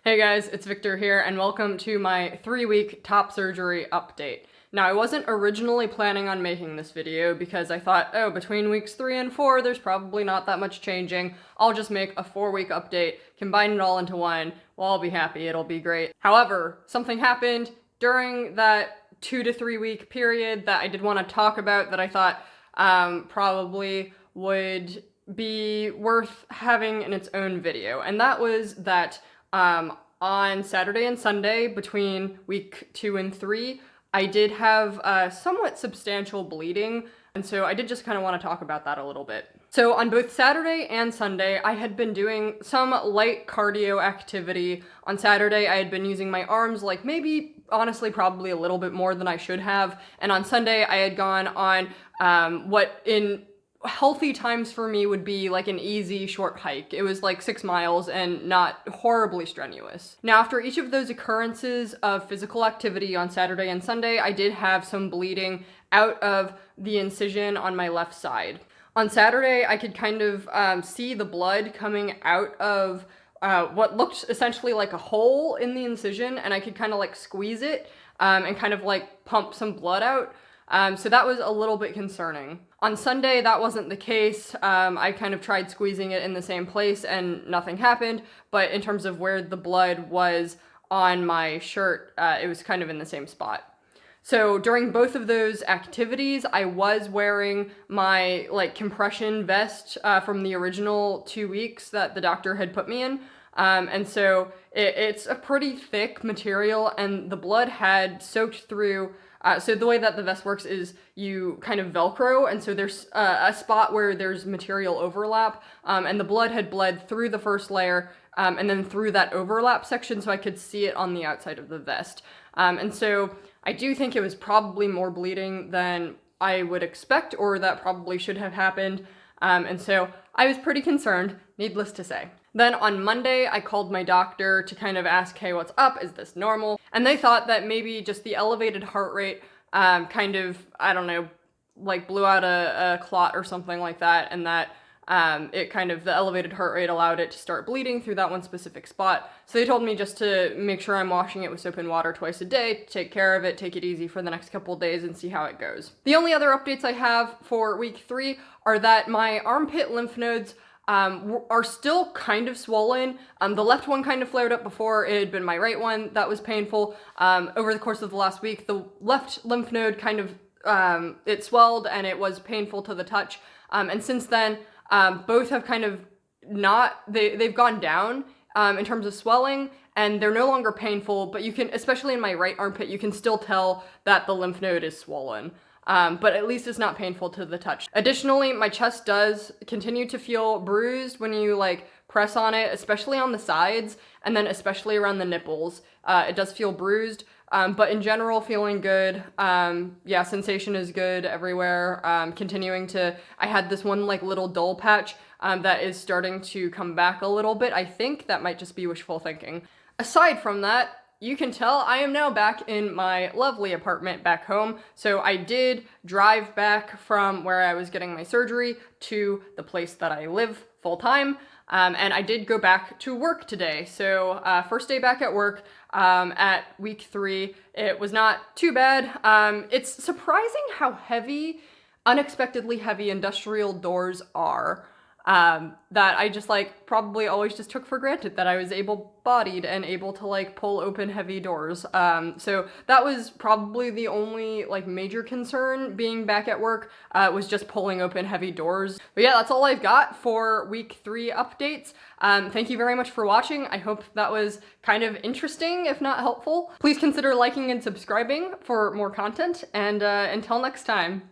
Hey guys, it's Victor here, and welcome to my 3-week top surgery update. Now, I wasn't originally planning on making this video because I thought, oh, between weeks 3 and 4, there's probably not that much changing. I'll just make a 4-week update, combine it all into one, we'll all be happy, it'll be great. However, something happened during that 2 to 3 week period that I did want to talk about that I thought probably would be worth having in its own video, and that was that on Saturday and Sunday between week 2 and 3, I did have somewhat substantial bleeding, and so I did just kind of want to talk about that a little bit. So on both Saturday and Sunday, I had been doing some light cardio activity. On Saturday, I had been using my arms like maybe, honestly, probably a little bit more than I should have, and on Sunday, I had gone on what in healthy times for me would be like an easy short hike. It was like 6 miles and not horribly strenuous. Now, after each of those occurrences of physical activity on Saturday and Sunday, I did have some bleeding out of the incision on my left side. On Saturday, I could kind of see the blood coming out of what looked essentially like a hole in the incision, and I could kind of like squeeze it and kind of like pump some blood out. So that was a little bit concerning. On Sunday, that wasn't the case. I kind of tried squeezing it in the same place and nothing happened, but in terms of where the blood was on my shirt, it was kind of in the same spot. So during both of those activities, I was wearing my like compression vest from the original 2 weeks that the doctor had put me in. And so it's a pretty thick material, and the blood had soaked through. So the way that the vest works is you kind of Velcro, and so there's a spot where there's material overlap, and the blood had bled through the first layer, and then through that overlap section, so I could see it on the outside of the vest. And so I do think it was probably more bleeding than I would expect, or that probably should have happened, and so I was pretty concerned, needless to say. Then on Monday, I called my doctor to kind of ask, hey, what's up? Is this normal? And they thought that maybe just the elevated heart rate kind of, I don't know, like blew out a clot or something like that, and that it kind of, the elevated heart rate allowed it to start bleeding through that one specific spot. So they told me just to make sure I'm washing it with soap and water twice a day, take care of it, take it easy for the next couple of days and see how it goes. The only other updates I have for week 3 are that my armpit lymph nodes are still kind of swollen. The left one kind of flared up before. It had been my right one that was painful. Over the course of the last week, the left lymph node kind of, it swelled and it was painful to the touch. And since then, both have kind of they've gone down in terms of swelling, and they're no longer painful, but you can, especially in my right armpit, you can still tell that the lymph node is swollen. But at least it's not painful to the touch. Additionally, my chest does continue to feel bruised when you like press on it, especially on the sides, and then especially around the nipples. It does feel bruised, but in general, feeling good. Yeah, sensation is good everywhere. I had this one like little dull patch that is starting to come back a little bit. I think that might just be wishful thinking. Aside from that, you can tell I am now back in my lovely apartment back home. So I did drive back from where I was getting my surgery to the place that I live full time. And I did go back to work today. So first day back at work at week 3. It was not too bad. It's surprising how heavy, unexpectedly heavy industrial doors are. That I just like probably always just took for granted that I was able-bodied and able to like pull open heavy doors. So that was probably the only like major concern being back at work, was just pulling open heavy doors. But yeah, that's all I've got for week 3 updates. Thank you very much for watching. I hope that was kind of interesting, if not helpful. Please consider liking and subscribing for more content, and until next time.